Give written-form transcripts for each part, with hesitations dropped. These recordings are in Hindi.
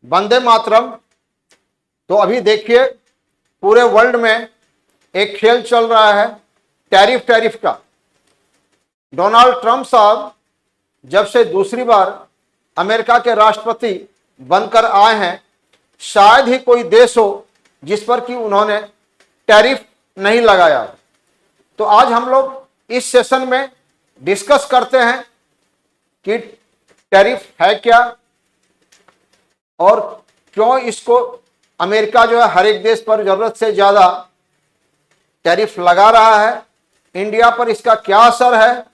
वंदे मातरम। तो अभी देखिए पूरे वर्ल्ड में एक खेल चल रहा है टैरिफ का। डोनाल्ड ट्रंप साहब जब से दूसरी बार अमेरिका के राष्ट्रपति बनकर आए हैं, शायद ही कोई देश हो जिस पर कि उन्होंने टैरिफ नहीं लगाया। तो आज हम लोग इस सेशन में डिस्कस करते हैं कि टैरिफ है क्या और क्यों इसको अमेरिका जो है हर एक देश पर जरूरत से ज्यादा टैरिफ लगा रहा है, इंडिया पर इसका क्या असर है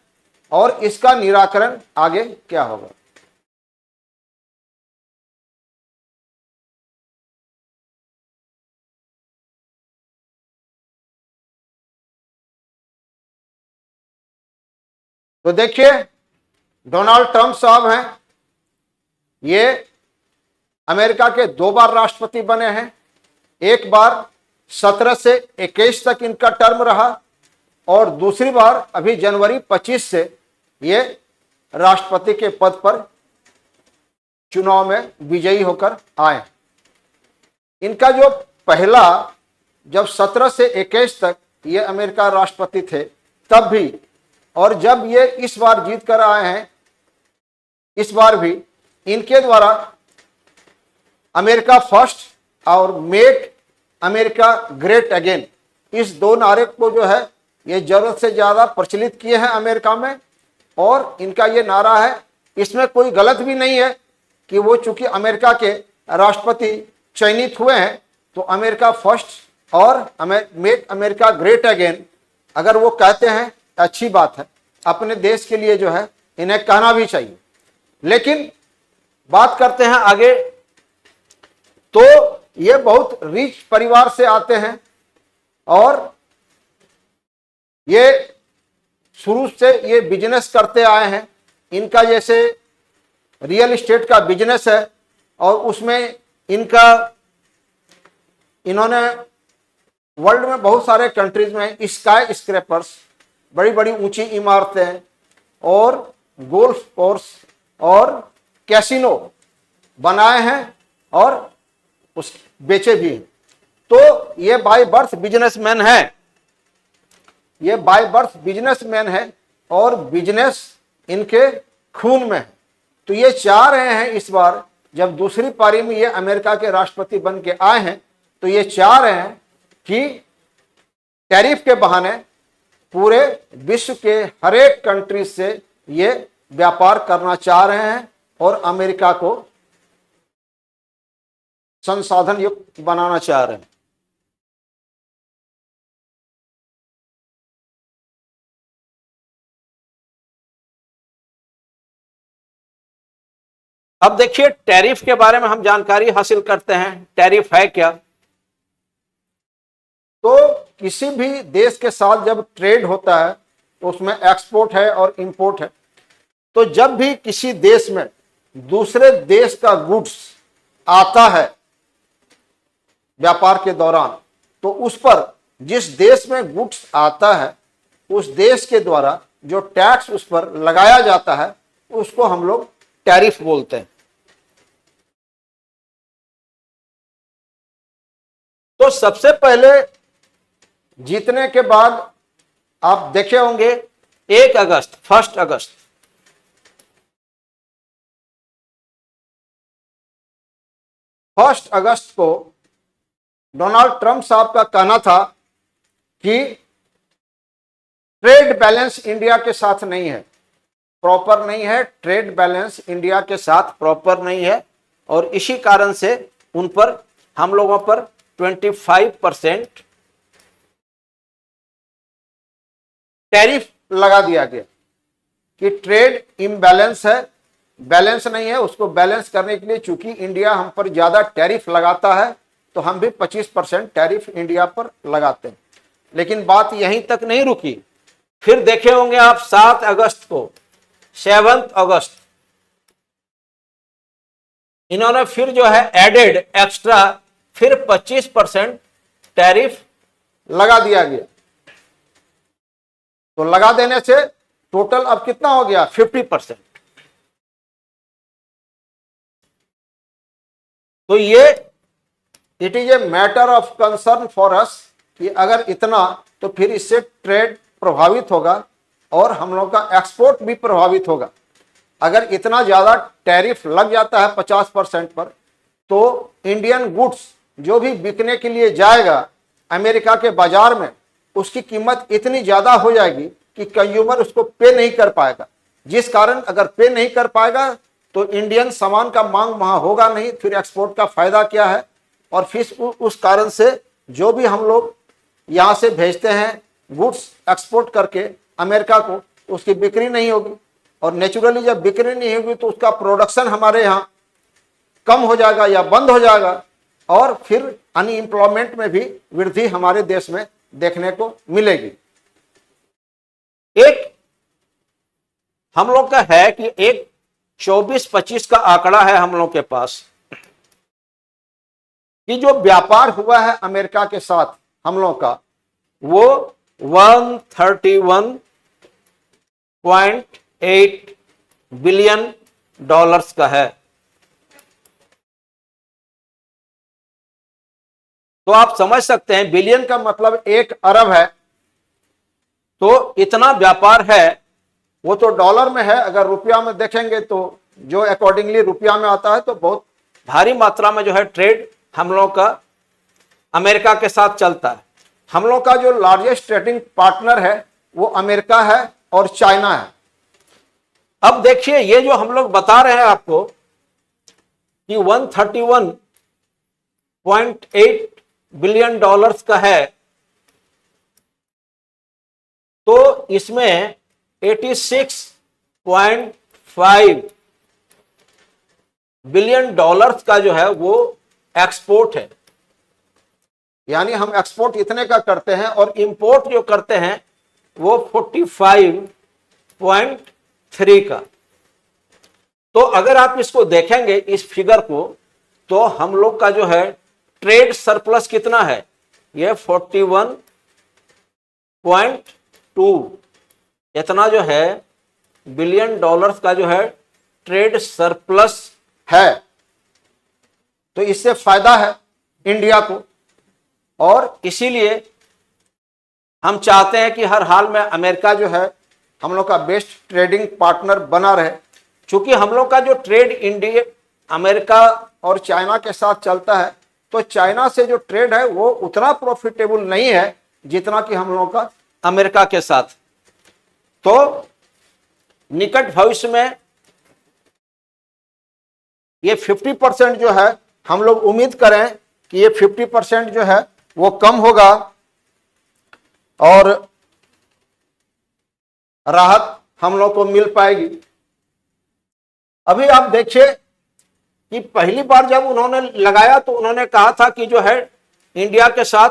और इसका निराकरण आगे क्या होगा। तो देखिए डोनाल्ड ट्रंप साहब हैं, ये अमेरिका के 2 बार राष्ट्रपति बने हैं। एक बार 17 से 21 तक इनका टर्म रहा और दूसरी बार अभी जनवरी 25 से ये राष्ट्रपति के पद पर चुनाव में विजयी होकर आए। इनका जो पहला जब 17 से 21 तक ये अमेरिका राष्ट्रपति थे तब भी, और जब ये इस बार जीत कर आए हैं इस बार भी, इनके द्वारा अमेरिका फर्स्ट और मेक अमेरिका ग्रेट अगेन, इस 2 नारे को जो है ये जरूरत से ज्यादा प्रचलित किए हैं अमेरिका में। और इनका ये नारा है, इसमें कोई गलत भी नहीं है कि वो चूंकि अमेरिका के राष्ट्रपति चयनित हुए हैं तो अमेरिका फर्स्ट और मेक अमेरिका ग्रेट अगेन अगर वो कहते हैं अच्छी बात है, अपने देश के लिए जो है इन्हें कहना भी चाहिए। लेकिन बात करते हैं आगे, तो ये बहुत रिच परिवार से आते हैं और ये शुरू से ये बिजनेस करते आए हैं। इनका जैसे रियल एस्टेट का बिजनेस है और उसमें इन्होंने वर्ल्ड में बहुत सारे कंट्रीज में स्काई स्क्रैपर्स, बड़ी बड़ी ऊंची इमारतें और गोल्फ कोर्स और कैसीनो बनाए हैं और उस बेचे भी हैं। तो ये बाय बर्थ बिजनेसमैन है, ये बाय बर्थ बिजनेसमैन है और बिजनेस इनके खून में है। तो ये चाह रहे हैं इस बार जब दूसरी पारी में ये अमेरिका के राष्ट्रपति बन के आए हैं तो ये चाह रहे हैं कि टैरिफ के बहाने पूरे विश्व के हर एक कंट्री से ये व्यापार करना चाह रहे हैं और अमेरिका को संसाधन युक्त बनाना चाह रहे हैं। अब देखिए टैरिफ के बारे में हम जानकारी हासिल करते हैं, टैरिफ है क्या। तो किसी भी देश के साथ जब ट्रेड होता है तो उसमें एक्सपोर्ट है और इंपोर्ट है। तो जब भी किसी देश में दूसरे देश का गुड्स आता है व्यापार के दौरान, तो उस पर जिस देश में गुड्स आता है उस देश के द्वारा जो टैक्स उस पर लगाया जाता है उसको हम लोग टैरिफ बोलते हैं। तो सबसे पहले जीतने के बाद आप देखे होंगे 1 अगस्त 1 अगस्त 1 अगस्त को डोनाल्ड ट्रंप साहब का कहना था कि ट्रेड बैलेंस इंडिया के साथ नहीं है, प्रॉपर नहीं है, ट्रेड बैलेंस इंडिया के साथ प्रॉपर नहीं है और इसी कारण से उन पर हम लोगों पर 25% टैरिफ लगा दिया गया कि ट्रेड इम्बैलेंस है, बैलेंस नहीं है। उसको बैलेंस करने के लिए चूंकि इंडिया हम पर ज्यादा टैरिफ लगाता है तो हम भी 25% टैरिफ इंडिया पर लगाते हैं। लेकिन बात यहीं तक नहीं रुकी, फिर देखे होंगे आप 7 अगस्त को 7 अगस्त इन्होंने फिर जो है एडेड एक्स्ट्रा फिर 25% टैरिफ लगा दिया गया। तो लगा देने से टोटल अब कितना हो गया 50%। तो ये it is a matter of concern for us कि अगर इतना, तो फिर इससे ट्रेड प्रभावित होगा और हम लोग का एक्सपोर्ट भी प्रभावित होगा। अगर इतना ज्यादा टैरिफ लग जाता है 50% पर, तो इंडियन गुड्स जो भी बिकने के लिए जाएगा अमेरिका के बाजार में, उसकी कीमत इतनी ज्यादा हो जाएगी कि कंज्यूमर उसको पे नहीं कर पाएगा। जिस कारण अगर पे नहीं कर पाएगा तो इंडियन सामान का मांग वहां होगा नहीं, फिर एक्सपोर्ट का फायदा क्या है। और फिर उस कारण से जो भी हम लोग यहां से भेजते हैं गुड्स एक्सपोर्ट करके अमेरिका को, उसकी बिक्री नहीं होगी। और नेचुरली जब बिक्री नहीं होगी तो उसका प्रोडक्शन हमारे यहाँ कम हो जाएगा या बंद हो जाएगा, और फिर अनएम्प्लॉयमेंट में भी वृद्धि हमारे देश में देखने को मिलेगी। एक हम लोग का है कि एक 24-25 का आंकड़ा है हम लोग के पास कि जो व्यापार हुआ है अमेरिका के साथ हम लोग का, वो 131.8 बिलियन डॉलर्स का है। तो आप समझ सकते हैं बिलियन का मतलब 1 अरब है, तो इतना व्यापार है। वो तो डॉलर में है, अगर रुपया में देखेंगे तो जो अकॉर्डिंगली रुपया में आता है तो बहुत भारी मात्रा में जो है ट्रेड हम लोग का अमेरिका के साथ चलता है। हम लोग का जो लार्जेस्ट ट्रेडिंग पार्टनर है वो अमेरिका है और चाइना है। अब देखिए ये जो हम लोग बता रहे हैं आपको कि 131.8 बिलियन डॉलर्स का है, तो इसमें 86.5 बिलियन डॉलर्स का जो है वो एक्सपोर्ट है। यानी हम एक्सपोर्ट इतने का करते हैं और इंपोर्ट जो करते हैं वो 45.3 का। तो अगर आप इसको देखेंगे इस फिगर को, तो हम लोग का जो है ट्रेड सरप्लस कितना है, ये 41.2 इतना जो है बिलियन डॉलर्स का जो है ट्रेड सरप्लस है। तो इससे फायदा है इंडिया को, और इसीलिए हम चाहते हैं कि हर हाल में अमेरिका जो है हम लोग का बेस्ट ट्रेडिंग पार्टनर बना रहे। क्योंकि हम लोग का जो ट्रेड इंडिया अमेरिका और चाइना के साथ चलता है, तो चाइना से जो ट्रेड है वो उतना प्रॉफिटेबल नहीं है जितना कि हम लोग का अमेरिका के साथ। तो निकट भविष्य में ये 50% जो है हम लोग उम्मीद करें कि ये 50% जो है वो कम होगा और राहत हम लोग को मिल पाएगी। अभी आप देखिए कि पहली बार जब उन्होंने लगाया तो उन्होंने कहा था कि जो है इंडिया के साथ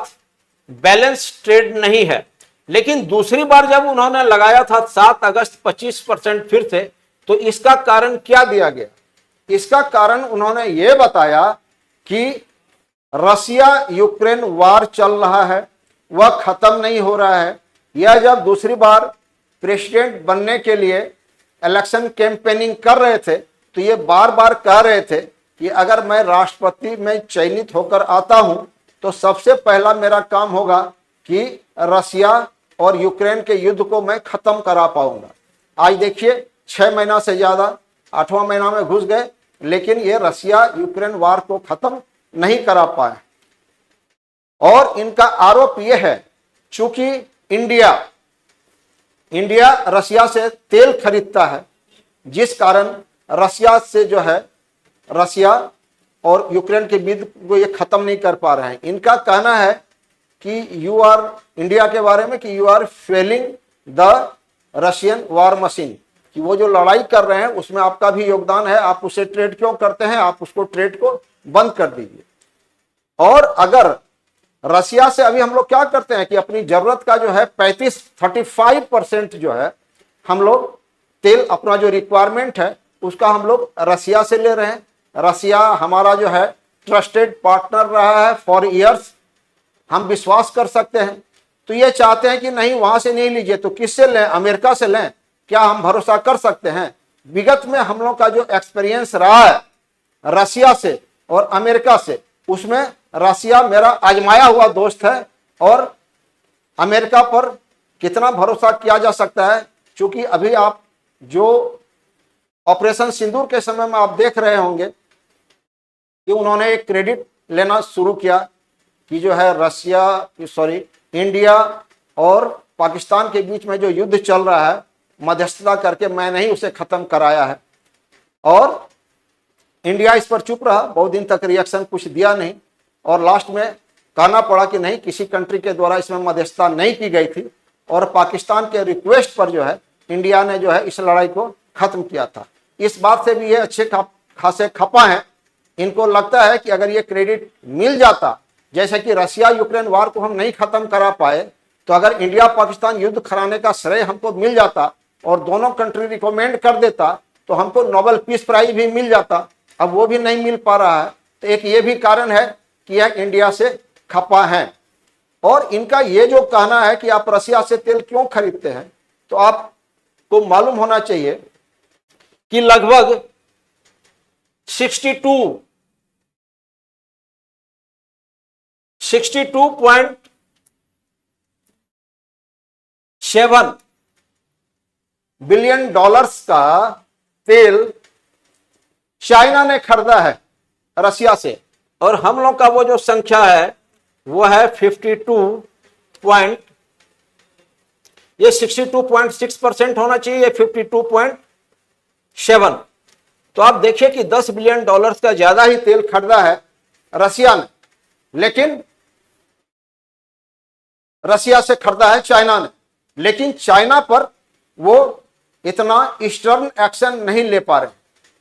बैलेंस ट्रेड नहीं है, लेकिन दूसरी बार जब उन्होंने लगाया था 7 अगस्त 25% फिर से, तो इसका कारण क्या दिया गया? इसका कारण उन्होंने ये बताया कि रसिया यूक्रेन वार चल रहा है, वह खत्म नहीं हो रहा है। यह जब दूसरी बार प्रेसिडेंट बनने के लिए इलेक्शन कैंपेनिंग कर रहे थे तो ये बार बार कह रहे थे कि अगर मैं राष्ट्रपति में चयनित होकर आता हूं तो सबसे पहला मेरा काम होगा कि रसिया और यूक्रेन के युद्ध को मैं खत्म करा पाऊंगा। आज देखिए 6 महीना से ज्यादा 8वां महीना में घुस गए, लेकिन ये रसिया यूक्रेन वार को खत्म नहीं करा पाए। और इनका आरोप यह है चूंकि इंडिया रसिया से तेल खरीदता है, जिस कारण रसिया से जो है रसिया और यूक्रेन के युद्ध को ये खत्म नहीं कर पा रहे हैं। इनका कहना है कि इंडिया के बारे में कि you are failing the Russian war machine, कि वो जो लड़ाई कर रहे हैं उसमें आपका भी योगदान है, आप उसे ट्रेड क्यों करते हैं, आप उसको ट्रेड को बंद कर दीजिए। और अगर रसिया से अभी हम लोग क्या करते हैं कि अपनी जरूरत का जो है 35% जो है हम लोग तेल अपना जो रिक्वायरमेंट है उसका हम लोग रसिया से ले रहे हैं। रसिया हमारा जो है ट्रस्टेड पार्टनर रहा है फॉर ईयर्स, हम विश्वास कर सकते हैं। तो ये चाहते हैं कि नहीं वहां से नहीं लीजिए तो किससे लें, अमेरिका से लें, क्या हम भरोसा कर सकते हैं? विगत में हम लोग का जो एक्सपीरियंस रहा है रसिया से और अमेरिका से, उसमें रसिया मेरा आजमाया हुआ दोस्त है। और अमेरिका पर कितना भरोसा किया जा सकता है, क्योंकि अभी आप जो ऑपरेशन सिंदूर के समय में आप देख रहे होंगे कि उन्होंने एक क्रेडिट लेना शुरू किया कि जो है इंडिया और पाकिस्तान के बीच में जो युद्ध चल रहा है, मध्यस्थता करके मैंने ही उसे खत्म कराया है। और इंडिया इस पर चुप रहा, बहुत दिन तक रिएक्शन कुछ दिया नहीं, और लास्ट में कहना पड़ा कि नहीं, किसी कंट्री के द्वारा इसमें मध्यस्थता नहीं की गई थी, और पाकिस्तान के रिक्वेस्ट पर जो है इंडिया ने जो है इस लड़ाई को खत्म किया था। इस बात से भी ये अच्छे खासे खपा हैं। इनको लगता है कि अगर ये क्रेडिट मिल जाता, जैसे कि रसिया यूक्रेन वार को हम नहीं खत्म करा पाए, तो अगर इंडिया पाकिस्तान युद्ध कराने का श्रेय हमको मिल जाता और दोनों कंट्री रिकमेंड कर देता, तो हमको नोबेल पीस प्राइज भी मिल जाता। अब वो भी नहीं मिल पा रहा है, तो एक ये भी कारण है कि यह इंडिया से खपा है। और इनका ये जो कहना है कि आप रसिया से तेल क्यों खरीदते हैं, तो आपको मालूम होना चाहिए कि लगभग 62.7 बिलियन डॉलर्स का तेल चाइना ने खरीदा है रसिया से, और हम लोग का वो जो संख्या है वो है 62.6% होना चाहिए, ये 52.7। तो आप देखिए कि 10 बिलियन डॉलर्स का ज्यादा ही तेल खरीदा है रसिया ने, लेकिन रसिया से खरीदा है चाइना ने। लेकिन चाइना पर वो इतना स्टर्न एक्शन नहीं ले पा रहे।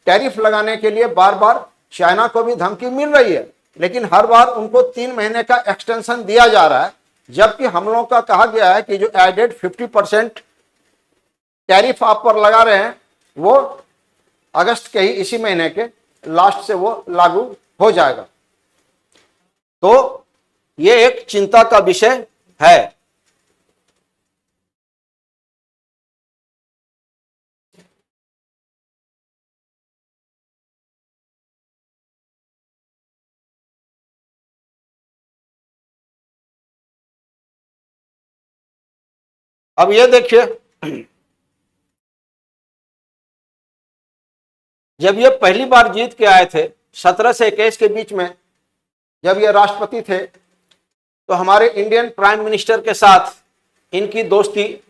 टैरिफ लगाने के लिए बार बार चाइना को भी धमकी मिल रही है, लेकिन हर बार उनको 3 महीने का एक्सटेंशन दिया जा रहा है, जबकि हम लोगों का कहा गया है कि जो एडेड 50% टैरिफ आप पर लगा रहे हैं वो अगस्त के ही इसी महीने के लास्ट से वो लागू हो जाएगा। तो ये एक चिंता का विषय है। अब ये देखिए, जब ये पहली बार जीत के आए थे 17 से 21 के बीच में, जब ये राष्ट्रपति थे, तो हमारे इंडियन प्राइम मिनिस्टर के साथ इनकी दोस्ती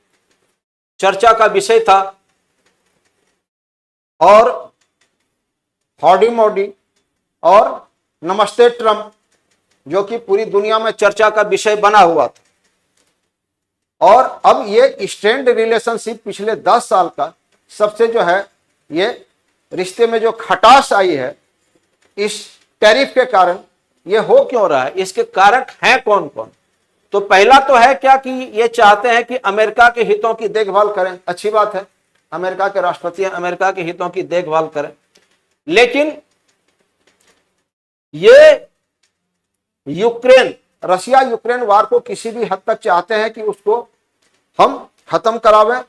चर्चा का विषय था, और हॉडी मोडी और नमस्ते ट्रम्प जो कि पूरी दुनिया में चर्चा का विषय बना हुआ था। और अब ये स्ट्रेंड रिलेशनशिप पिछले 10 साल का सबसे जो है ये रिश्ते में जो खटास आई है, इस टैरिफ के कारण ये हो क्यों रहा है, इसके कारक हैं कौन कौन। तो पहला तो है क्या कि ये चाहते हैं कि अमेरिका के हितों की देखभाल करें। अच्छी बात है, अमेरिका के राष्ट्रपति अमेरिका के हितों की देखभाल करें, लेकिन ये रसिया यूक्रेन वार को किसी भी हद तक चाहते हैं कि उसको हम खत्म करावें,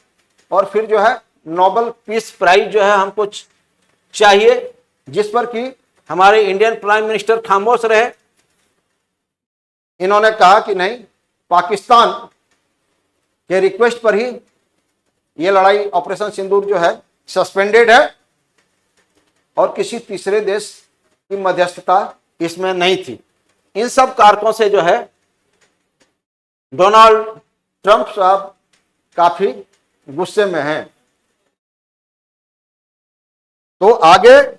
और फिर जो है नोबेल पीस प्राइज जो है हमको चाहिए, जिस पर कि हमारे इंडियन प्राइम मिनिस्टर खामोश रहे। इन्होंने कहा कि नहीं, पाकिस्तान के रिक्वेस्ट पर ही ये लड़ाई ऑपरेशन सिंदूर जो है सस्पेंडेड है, और किसी तीसरे देश की मध्यस्थता इसमें नहीं थी। इन सब कारकों से जो है डोनाल्ड ट्रंप साहब काफी गुस्से में हैं। तो आगे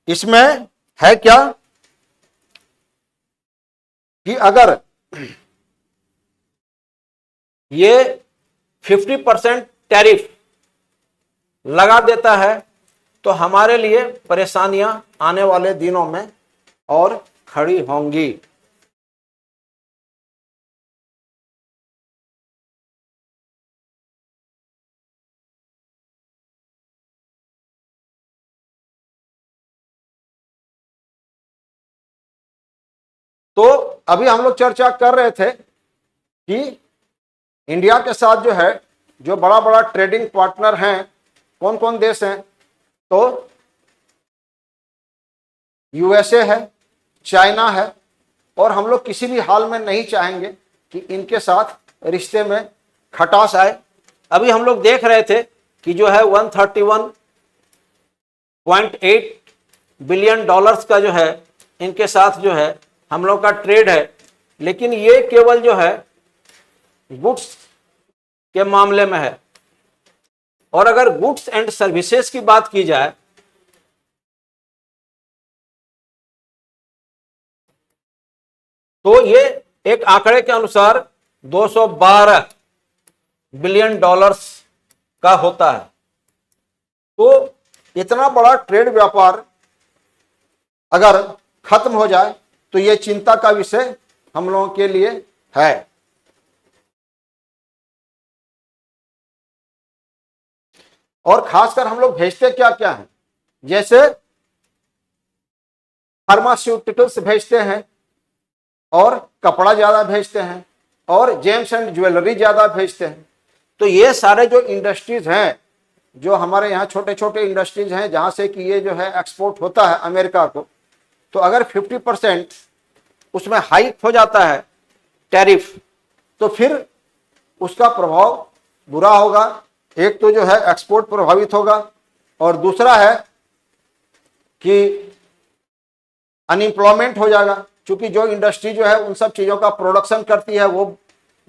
इसमें है क्या कि अगर ये 50% टैरिफ लगा देता है तो हमारे लिए परेशानियां आने वाले दिनों में और खड़ी होंगी। तो अभी हम लोग चर्चा कर रहे थे कि इंडिया के साथ जो है जो बड़ा बड़ा ट्रेडिंग पार्टनर हैं, कौन कौन देश हैं। तो यूएसए है, चाइना है, और हम लोग किसी भी हाल में नहीं चाहेंगे कि इनके साथ रिश्ते में खटास आए। अभी हम लोग देख रहे थे कि जो है 131.8 बिलियन डॉलर्स का जो है इनके साथ जो है हम लोग का ट्रेड है, लेकिन ये केवल जो है गुड्स के मामले में है। और अगर गुड्स एंड सर्विसेज की बात की जाए तो ये एक आंकड़े के अनुसार 212 बिलियन डॉलर्स का होता है। तो इतना बड़ा ट्रेड व्यापार अगर खत्म हो जाए तो ये चिंता का विषय हम लोगों के लिए है। और खासकर हम लोग भेजते क्या क्या हैं, जैसे फार्मास्यूटिकल्स भेजते हैं, और कपड़ा ज्यादा भेजते हैं, और जेम्स एंड ज्वेलरी ज्यादा भेजते हैं। तो ये सारे जो इंडस्ट्रीज हैं, जो हमारे यहाँ छोटे छोटे इंडस्ट्रीज हैं जहां से कि ये जो है एक्सपोर्ट होता है अमेरिका को, तो अगर 50% उसमें हाइक हो जाता है टैरिफ, तो फिर उसका प्रभाव बुरा होगा। एक तो जो है एक्सपोर्ट प्रभावित होगा, और दूसरा है कि अनएम्प्लॉयमेंट हो जाएगा, क्योंकि जो इंडस्ट्री जो है उन सब चीजों का प्रोडक्शन करती है वो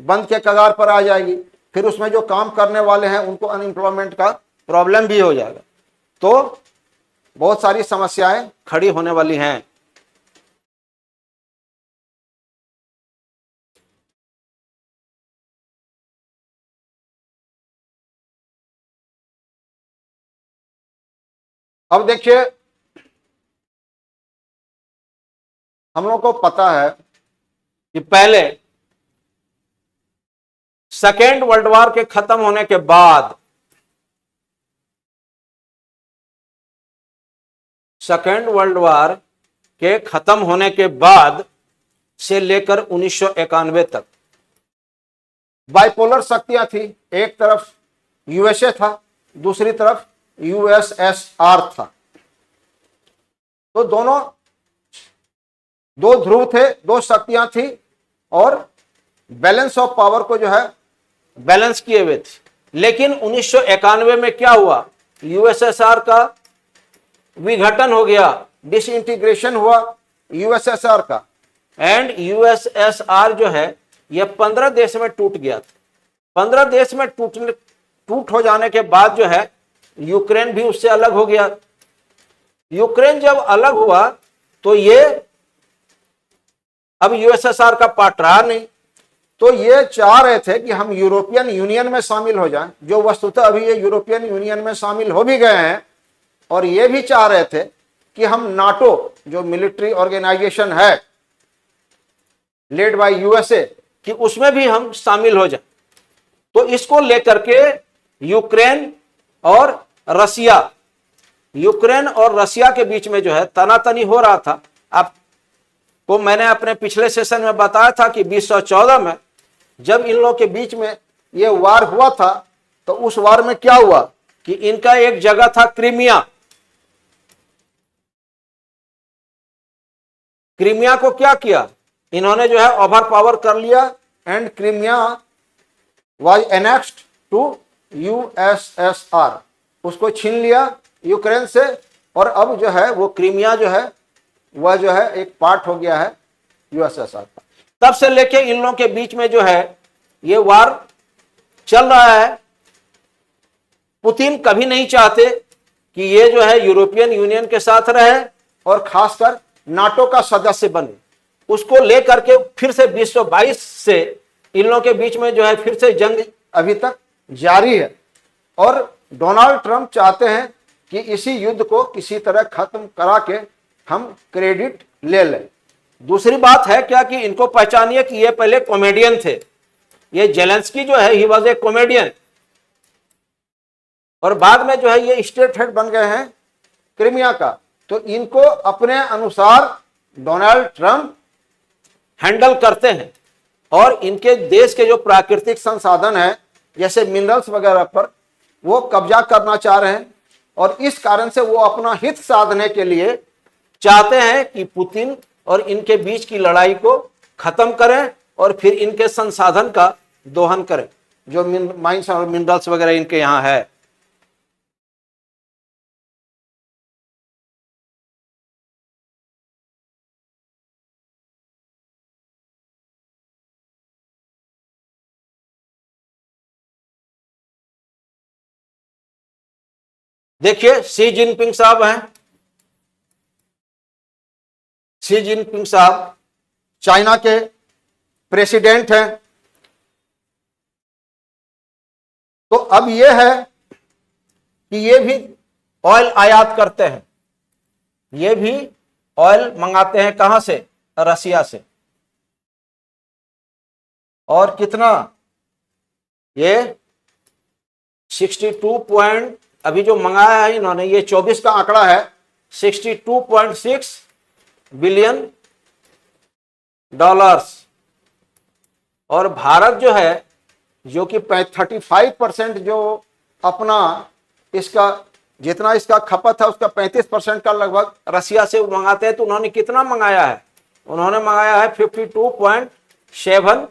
बंद के कगार पर आ जाएगी। फिर उसमें जो काम करने वाले हैं उनको अनएम्प्लॉयमेंट का प्रॉब्लम भी हो जाएगा। तो बहुत सारी समस्याएं खड़ी होने वाली हैं। अब देखिए, हम लोग को पता है कि पहले सेकेंड वर्ल्ड वॉर के खत्म होने के बाद, सेकेंड वर्ल्ड वॉर के खत्म होने के बाद से लेकर 1991 तक बाइपोलर शक्तियां थी। एक तरफ यूएसए था, दूसरी तरफ यूएसएसआर था। तो दोनों दो ध्रुव थे, दो शक्तियां थी, और बैलेंस ऑफ पावर को जो है बैलेंस किए हुए थे। लेकिन 1991 में क्या हुआ, यूएसएसआर का विघटन हो गया, डिसइंटीग्रेशन हुआ यूएसएसआर का, एंड यूएसएसआर जो है यह 15 देश में टूट गया था। 15 देश में टूट हो जाने के बाद जो है यूक्रेन भी उससे अलग हो गया। यूक्रेन जब अलग हुआ तो ये अब यूएसएसआर का पार्ट रहा नहीं। तो ये चाह रहे थे कि हम यूरोपियन यूनियन में शामिल हो जाएं, जो वस्तुतः अभी ये यूरोपियन यूनियन में शामिल हो भी गए हैं। और ये भी चाह रहे थे कि हम नाटो, जो मिलिट्री ऑर्गेनाइजेशन है लेड बाय यूएसए, कि उसमें भी हम शामिल हो जाएं। तो इसको लेकर के यूक्रेन और रसिया के बीच में जो है तनातनी हो रहा था। आपको मैंने अपने पिछले सेशन में बताया था कि 2014 में जब इन लोगों के बीच में ये वार हुआ था, तो उस वार में क्या हुआ कि इनका एक जगह था क्रीमिया को क्या किया, इन्होंने जो है ओवर पावर कर लिया, and Crimea was annexed to USSR, उसको छीन लिया यूक्रेन से। और अब जो है वो क्रीमिया जो है वह जो है एक पार्ट हो गया है यूएसएसआर का। तब से लेके इन लोगों के बीच में जो है ये वार चल रहा है। पुतिन कभी नहीं चाहते कि ये जो है यूरोपियन यूनियन के साथ रहे और खासकर नाटो का सदस्य बने। उसको लेकर के फिर से 2022 से इन लोगों के बीच में जो है फिर से जंग अभी तक जारी है। और डोनाल्ड ट्रंप चाहते हैं कि इसी युद्ध को किसी तरह खत्म करा के हम क्रेडिट ले लें। दूसरी बात है क्या कि इनको पहचानिए कि ये पहले कॉमेडियन थे। ये जेलेंस्की जो है ही वॉज ए कॉमेडियन, और बाद में जो है ये स्टेट हेड बन गए हैं क्रीमिया का। तो इनको अपने अनुसार डोनाल्ड ट्रंप हैंडल करते हैं, और इनके देश के जो प्राकृतिक संसाधन है जैसे मिनरल्स वगैरह पर वो कब्जा करना चाह रहे हैं। और इस कारण से वो अपना हित साधने के लिए चाहते हैं कि पुतिन और इनके बीच की लड़ाई को खत्म करें और फिर इनके संसाधन का दोहन करें, जो माइंस और मिनरल्स वगैरह इनके यहां है। देखिए शी जिनपिंग साहब हैं, शी जिनपिंग साहब चाइना के प्रेसिडेंट हैं। तो अब यह है कि ये भी ऑयल आयात करते हैं, ये भी ऑयल मंगाते हैं कहां से? रसिया से। और कितना? ये 62 पॉइंट अभी जो मंगाया है इन्होंने, ये 24 का आंकड़ा है, 62.6 बिलियन डॉलर्स। और भारत जो है, जो कि 35% जो अपना इसका जितना इसका खपत है उसका 35% का लगभग रसिया से मंगाते हैं। तो उन्होंने कितना मंगाया है? उन्होंने मंगाया है 52.7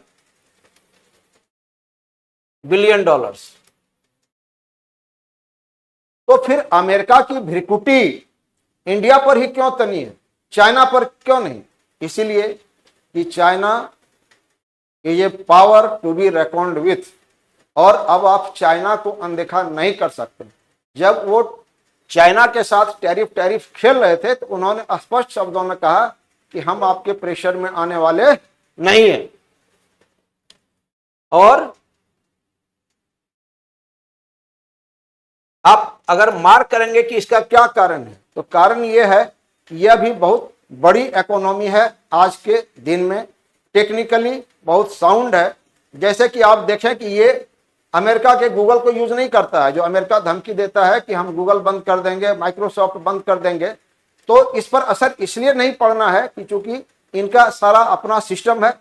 बिलियन डॉलर्स। तो फिर अमेरिका की भ्रिकुटी इंडिया पर ही क्यों तनी है, चाइना पर क्यों नहीं? इसीलिए कि China is a power to be reckoned with. और अब आप चाइना को अनदेखा नहीं कर सकते। जब वो चाइना के साथ टैरिफ खेल रहे थे तो उन्होंने स्पष्ट शब्दों में कहा कि हम आपके प्रेशर में आने वाले नहीं है। और आप अगर मार्क करेंगे कि इसका क्या कारण है, तो कारण यह है कि यह भी बहुत बड़ी इकोनॉमी है आज के दिन में, टेक्निकली बहुत साउंड है। जैसे कि आप देखें कि ये अमेरिका के गूगल को यूज नहीं करता है। जो अमेरिका धमकी देता है कि हम गूगल बंद कर देंगे, माइक्रोसॉफ्ट बंद कर देंगे, तो इस पर असर इसलिए नहीं पड़ना है कि चूंकि इनका सारा अपना सिस्टम है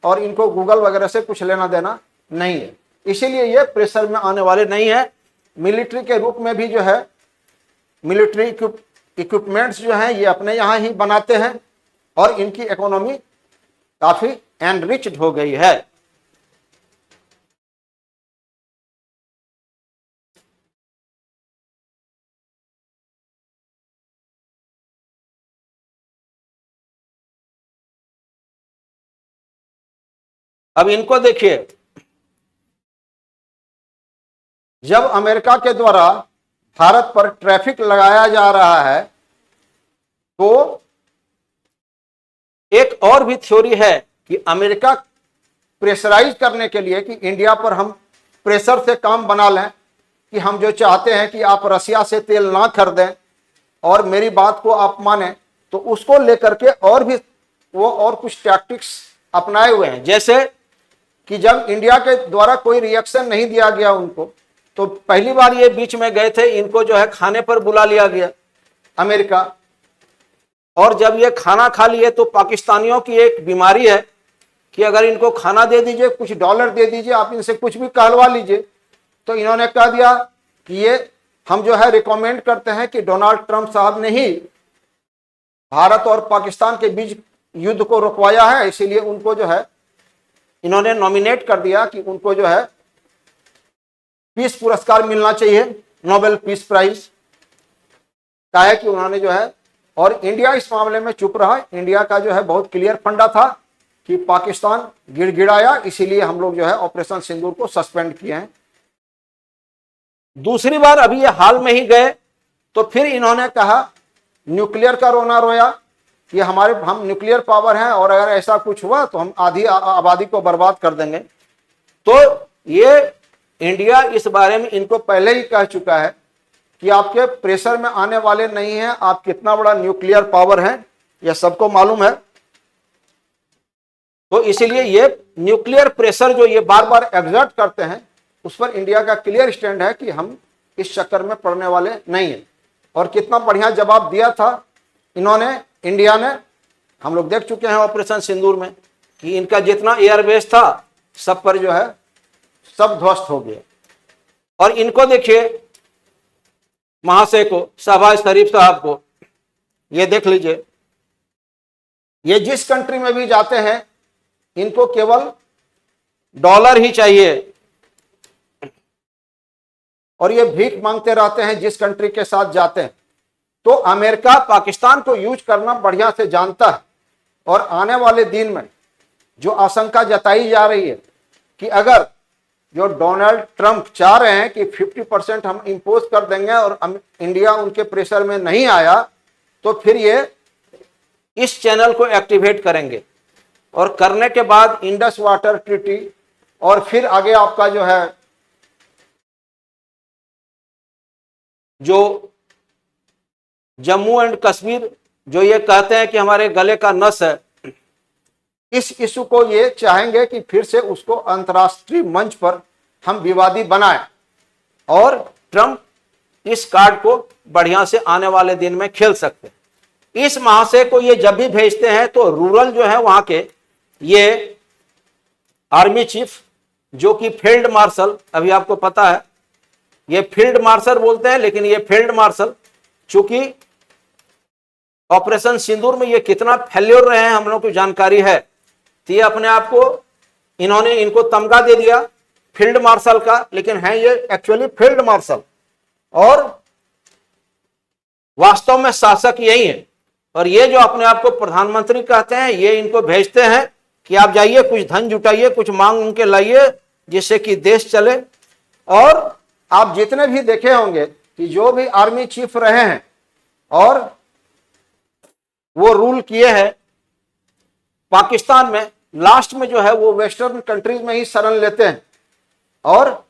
और इनको गूगल वगैरह से कुछ लेना देना नहीं है, इसीलिए ये प्रेशर में आने वाले नहीं है। मिलिट्री के रूप में भी जो है मिलिट्री इक्विपमेंट्स जो हैं ये अपने यहाँ ही बनाते हैं और इनकी इकोनॉमी काफी एनरिच्ड हो गई है। अब इनको देखिए, जब अमेरिका के द्वारा भारत पर टैरिफ लगाया जा रहा है तो एक और भी थ्योरी है कि अमेरिका प्रेशराइज करने के लिए कि इंडिया पर हम प्रेशर से काम बना लें कि हम जो चाहते हैं कि आप रसिया से तेल ना खरीदें और मेरी बात को आप माने, तो उसको लेकर के और भी वो और कुछ टैक्टिक्स अपनाए हुए हैं। जैसे कि जब इंडिया के द्वारा कोई रिएक्शन नहीं दिया गया उनको, तो पहली बार ये बीच में गए थे, इनको जो है खाने पर बुला लिया गया अमेरिका। और जब ये खाना खा लिए तो पाकिस्तानियों की एक बीमारी है कि अगर इनको खाना दे दीजिए, कुछ डॉलर दे दीजिए, आप इनसे कुछ भी कहलवा लीजिए, तो इन्होंने कह दिया कि ये हम जो है रिकमेंड करते हैं कि डोनाल्ड ट्रंप साहब ने ही भारत और पाकिस्तान के बीच युद्ध को रुकवाया है, इसीलिए उनको जो है इन्होंने नॉमिनेट कर दिया कि उनको जो है पीस पुरस्कार मिलना चाहिए, नोबेल पीस प्राइज का है कि उन्होंने जो है। और इंडिया इस मामले में चुप रहा। इंडिया का जो है बहुत क्लियर फंडा था कि पाकिस्तान गिड़गिड़ाया, इसीलिए हम लोग जो है ऑपरेशन सिंदूर को सस्पेंड किए हैं। दूसरी बार अभी ये हाल में ही गए तो फिर इन्होंने कहा न्यूक्लियर का रोना रोया कि हम न्यूक्लियर पावर हैं और अगर ऐसा कुछ हुआ तो हम आधी आबादी को बर्बाद कर देंगे। तो ये इंडिया इस बारे में इनको पहले ही कह चुका है कि आपके प्रेशर में आने वाले नहीं हैं, आप कितना बड़ा न्यूक्लियर पावर है यह सबको मालूम है। तो इसीलिए ये न्यूक्लियर प्रेशर जो ये बार बार एग्जर्ट करते हैं उस पर इंडिया का क्लियर स्टैंड है कि हम इस चक्कर में पड़ने वाले नहीं हैं। और कितना बढ़िया जवाब दिया था इन्होंने, इंडिया ने। हम लोग देख चुके हैं ऑपरेशन सिंदूर में कि इनका जितना एयरबेस था सब पर जो है सब ध्वस्त हो गया। और इनको देखिए, महाशय को, शहबाज शरीफ साहब को, ये देख लीजिए, ये जिस कंट्री में भी जाते हैं इनको केवल डॉलर ही चाहिए और ये भीख मांगते रहते हैं जिस कंट्री के साथ जाते हैं। तो अमेरिका पाकिस्तान को यूज करना बढ़िया से जानता है और आने वाले दिन में जो आशंका जताई जा रही है कि अगर जो डोनाल्ड ट्रंप चाह रहे हैं कि 50% हम इंपोज कर देंगे और इंडिया उनके प्रेशर में नहीं आया तो फिर ये इस चैनल को एक्टिवेट करेंगे और करने के बाद इंडस वाटर ट्रीटी और फिर आगे आपका जो है जो जम्मू एंड कश्मीर जो ये कहते हैं कि हमारे गले का नस है, इस इशू को ये चाहेंगे कि फिर से उसको अंतर्राष्ट्रीय मंच पर हम विवादी बनाएं और ट्रंप इस कार्ड को बढ़िया से आने वाले दिन में खेल सकते हैं। इस महाशय को ये जब भी भेजते हैं तो रूरल जो है वहां के ये आर्मी चीफ जो कि फील्ड मार्शल, अभी आपको पता है ये फील्ड मार्शल बोलते हैं लेकिन ये फील्ड मार्शल, चूंकि ऑपरेशन सिंदूर में ये कितना फेल्योर रहे हैं हम लोग को जानकारी है, तो ये अपने आप को इन्होंने इनको तमगा दे दिया फील्ड मार्शल का, लेकिन है ये एक्चुअली फील्ड मार्शल और वास्तव में शासक यही है। और ये जो अपने आप को प्रधानमंत्री कहते हैं ये इनको भेजते हैं कि आप जाइए कुछ धन जुटाइए, कुछ मांग उनके लाइए जिससे कि देश चले। और आप जितने भी देखे होंगे कि जो भी आर्मी चीफ रहे हैं और वो रूल किए हैं पाकिस्तान में, लास्ट में जो है वो वेस्टर्न कंट्रीज में ही शरण लेते हैं और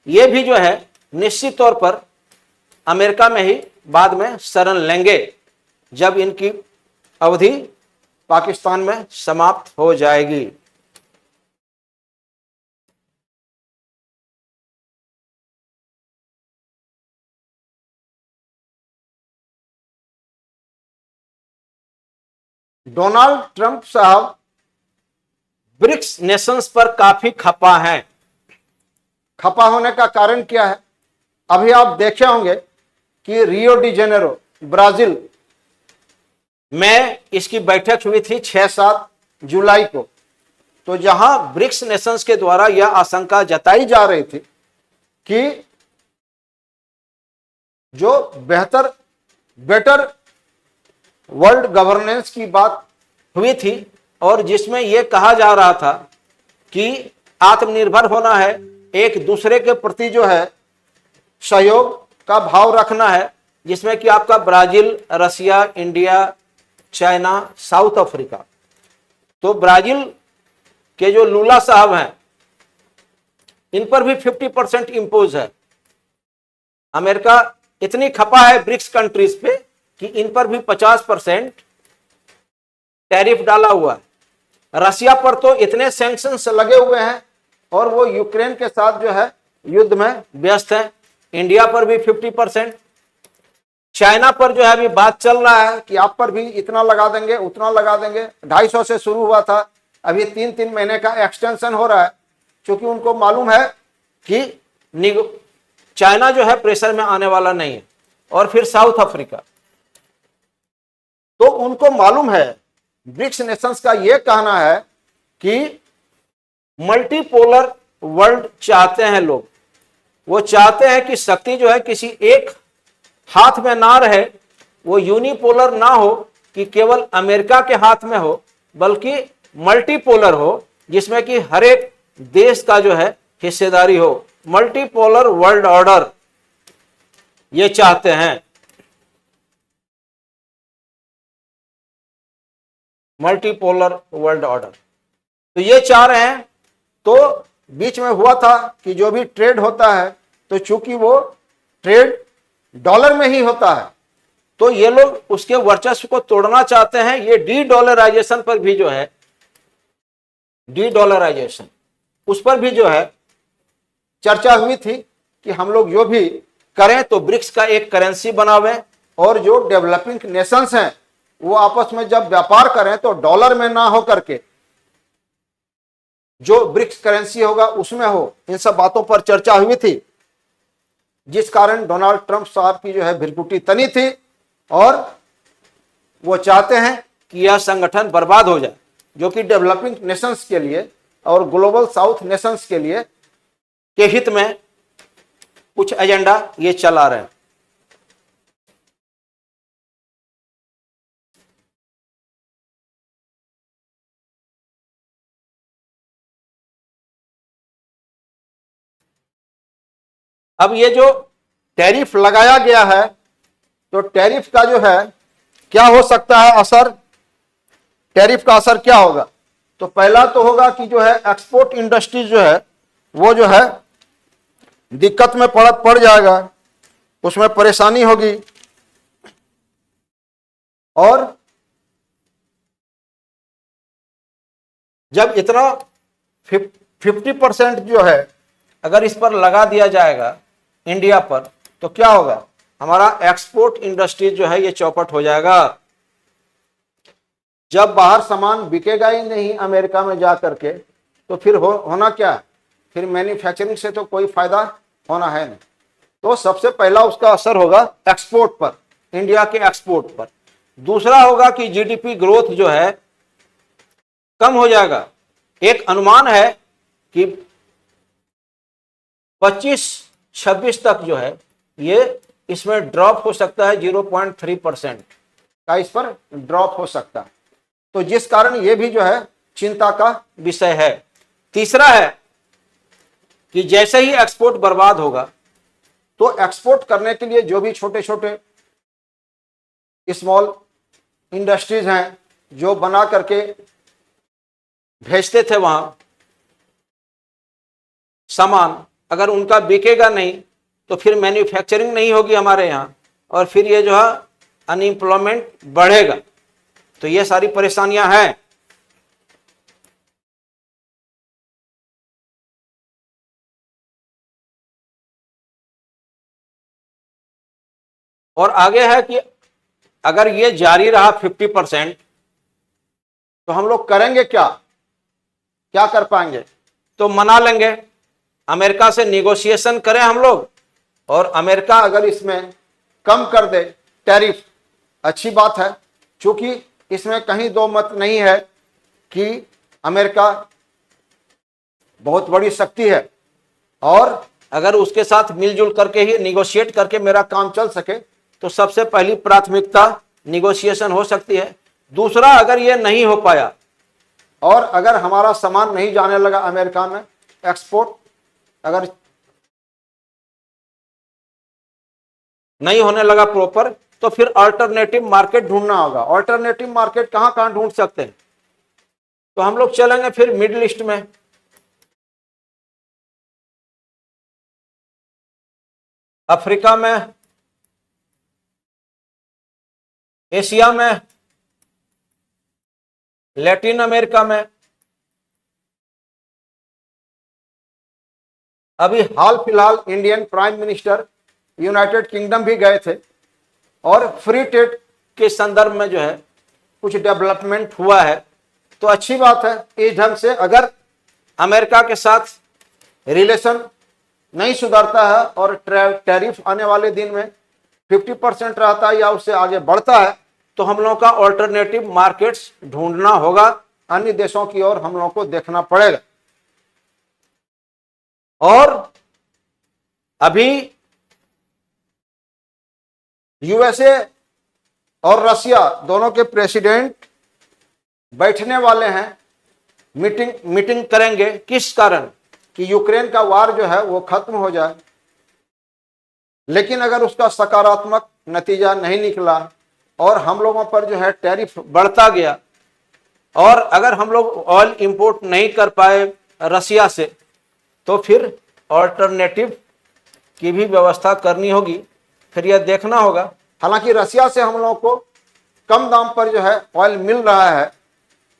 ये भी जो है निश्चित तौर पर अमेरिका में ही बाद में शरण लेंगे जब इनकी अवधि पाकिस्तान में समाप्त हो जाएगी। डोनाल्ड ट्रंप साहब ब्रिक्स नेशंस पर काफी खपा हैं। खपा होने का कारण क्या है? अभी आप देखे होंगे कि रियो डी जेनेरो ब्राजील में इसकी बैठक हुई थी 6-7 जुलाई को, तो जहां ब्रिक्स नेशंस के द्वारा यह आशंका जताई जा रही थी कि जो बेटर वर्ल्ड गवर्नेंस की बात हुई थी और जिसमें यह कहा जा रहा था कि आत्मनिर्भर होना है, एक दूसरे के प्रति जो है सहयोग का भाव रखना है, जिसमें कि आपका ब्राजील, रसिया, इंडिया, चाइना, साउथ अफ्रीका। तो ब्राजील के जो लूला साहब हैं इन पर भी 50% इंपोज है। अमेरिका इतनी खपा है ब्रिक्स कंट्रीज पे कि इन पर भी 50% टैरिफ डाला हुआ है। रसिया पर तो इतने सैंक्शंस लगे हुए हैं और वो यूक्रेन के साथ जो है युद्ध में व्यस्त है। इंडिया पर भी 50%, चाइना पर जो है अभी बात चल रहा है कि आप पर भी इतना लगा देंगे उतना लगा देंगे। 250 से शुरू हुआ था, अभी 3-3 महीने का एक्सटेंशन हो रहा है, क्योंकि उनको मालूम है कि चाइना जो है प्रेशर में आने वाला नहीं है। और फिर साउथ अफ्रीका, तो उनको मालूम है, ब्रिक्स नेशंस का यह कहना है कि मल्टीपोलर वर्ल्ड चाहते हैं लोग। वो चाहते हैं कि शक्ति जो है किसी एक हाथ में ना रहे, वो यूनिपोलर ना हो कि केवल अमेरिका के हाथ में हो, बल्कि मल्टीपोलर हो जिसमें कि हर एक देश का जो है हिस्सेदारी हो। मल्टीपोलर वर्ल्ड ऑर्डर ये चाहते हैं, मल्टीपोलर वर्ल्ड ऑर्डर तो ये चाह रहे हैं। तो बीच में हुआ था कि जो भी ट्रेड होता है तो चूंकि वो ट्रेड डॉलर में ही होता है, तो ये लोग उसके वर्चस्व को तोड़ना चाहते हैं। ये डी डॉलराइजेशन पर भी जो है, डी डॉलराइजेशन उस पर भी जो है चर्चा हुई थी कि हम लोग जो भी करें तो ब्रिक्स का एक करेंसी बनावें और जो डेवलपिंग नेशंस हैं वो आपस में जब व्यापार करें तो डॉलर में ना हो करके जो ब्रिक्स करेंसी होगा उसमें हो। इन सब बातों पर चर्चा हुई थी, जिस कारण डोनाल्ड ट्रंप साहब की जो है भ्रिकुटी तनी थी और वो चाहते हैं कि यह संगठन बर्बाद हो जाए, जो कि डेवलपिंग नेशंस के लिए और ग्लोबल साउथ नेशंस के लिए के हित में कुछ एजेंडा ये चला रहे हैं। अब ये जो टैरिफ लगाया गया है, तो टैरिफ का जो है क्या हो सकता है असर, टैरिफ का असर क्या होगा? तो पहला तो होगा कि जो है एक्सपोर्ट इंडस्ट्रीज जो है वो जो है दिक्कत में पड़ जाएगा, उसमें परेशानी होगी। और जब इतना 50% जो है अगर इस पर लगा दिया जाएगा इंडिया पर, तो क्या होगा, हमारा एक्सपोर्ट इंडस्ट्री जो है ये चौपट हो जाएगा। जब बाहर सामान बिकेगा ही नहीं अमेरिका में जा करके, तो फिर होना क्या, फिर मैन्युफैक्चरिंग से तो कोई फायदा होना है नहीं। तो सबसे पहला उसका असर होगा एक्सपोर्ट पर, इंडिया के एक्सपोर्ट पर। दूसरा होगा कि जीडीपी ग्रोथ जो है कम हो जाएगा। एक अनुमान है कि 25-26 तक जो है ये इसमें ड्रॉप हो सकता है, 0.3% का इस पर ड्रॉप हो सकता है। तो जिस कारण ये भी जो है चिंता का विषय है। तीसरा है कि जैसे ही एक्सपोर्ट बर्बाद होगा, तो एक्सपोर्ट करने के लिए जो भी छोटे छोटे स्मॉल इंडस्ट्रीज हैं जो बना करके भेजते थे वहां सामान, अगर उनका बिकेगा नहीं तो फिर मैन्युफैक्चरिंग नहीं होगी हमारे यहाँ, और फिर ये जो है अनएम्प्लॉयमेंट बढ़ेगा। तो ये सारी परेशानियां हैं। और आगे है कि अगर ये जारी रहा 50%, तो हम लोग करेंगे क्या, क्या कर पाएंगे? तो मना लेंगे, अमेरिका से निगोशिएशन करें हम लोग, और अमेरिका अगर इसमें कम कर दे टैरिफ, अच्छी बात है, क्योंकि इसमें कहीं दो मत नहीं है कि अमेरिका बहुत बड़ी शक्ति है, और अगर उसके साथ मिलजुल करके ही निगोशिएट करके मेरा काम चल सके, तो सबसे पहली प्राथमिकता निगोशिएशन हो सकती है। दूसरा, अगर ये नहीं हो पाया और अगर हमारा सामान नहीं जाने लगा अमेरिका में, एक्सपोर्ट अगर नहीं होने लगा प्रॉपर, तो फिर अल्टरनेटिव मार्केट ढूंढना होगा। अल्टरनेटिव मार्केट कहां कहां ढूंढ सकते हैं? तो हम लोग चलेंगे फिर मिडिल ईस्ट में, अफ्रीका में, एशिया में, लैटिन अमेरिका में। अभी हाल फिलहाल Indian prime minister United kingdom भी गए थे, और फ्री ट्रेड के संदर्भ में जो है कुछ डेवलपमेंट हुआ है। तो अच्छी बात है। इस ढंग से अगर अमेरिका के साथ रिलेशन नहीं सुधरता है और टैरिफ आने वाले दिन में 50% रहता है या उससे आगे बढ़ता है, तो हम लोगों का ऑल्टरनेटिव मार्केट्स ढूंढना होगा, अन्य देशों की ओर हम लोगों को देखना पड़ेगा। और अभी यूएसए और रशिया दोनों के प्रेसिडेंट बैठने वाले हैं, मीटिंग करेंगे। किस कारण? कि यूक्रेन का वार जो है वो खत्म हो जाए। लेकिन अगर उसका सकारात्मक नतीजा नहीं निकला और हम लोगों पर जो है टैरिफ बढ़ता गया, और अगर हम लोग ऑयल इंपोर्ट नहीं कर पाए रशिया से, तो फिर ऑल्टरनेटिव की भी व्यवस्था करनी होगी, फिर यह देखना होगा। हालांकि रशिया से हम लोगों को कम दाम पर जो है ऑयल मिल रहा है,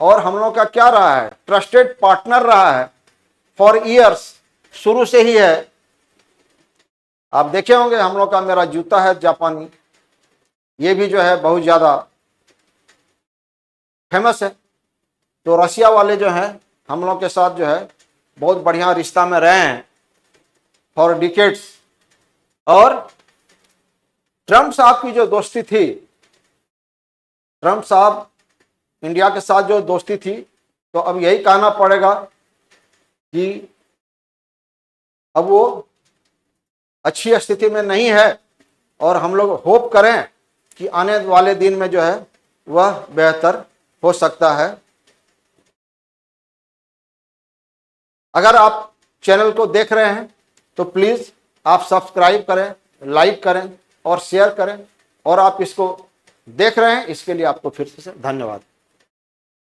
और हम लोगों का क्या रहा है, ट्रस्टेड पार्टनर रहा है फॉर ईयर्स, शुरू से ही है। आप देखे होंगे हम लोग का मेरा जूता है जापानी, ये भी जो है बहुत ज्यादा फेमस है। तो रशिया वाले जो हैं हम लोग के साथ जो है बहुत बढ़िया रिश्ता में रहे हैं फॉर डिकेड्स। और ट्रम्प साहब की जो दोस्ती थी ट्रम्प साहब इंडिया के साथ जो दोस्ती थी, तो अब यही कहना पड़ेगा कि अब वो अच्छी स्थिति में नहीं है, और हम लोग होप करें कि आने वाले दिन में जो है वह बेहतर हो सकता है। अगर आप चैनल को देख रहे हैं तो प्लीज़ आप सब्सक्राइब करें, लाइक करें और शेयर करें, और आप इसको देख रहे हैं इसके लिए आपको फिर से धन्यवाद।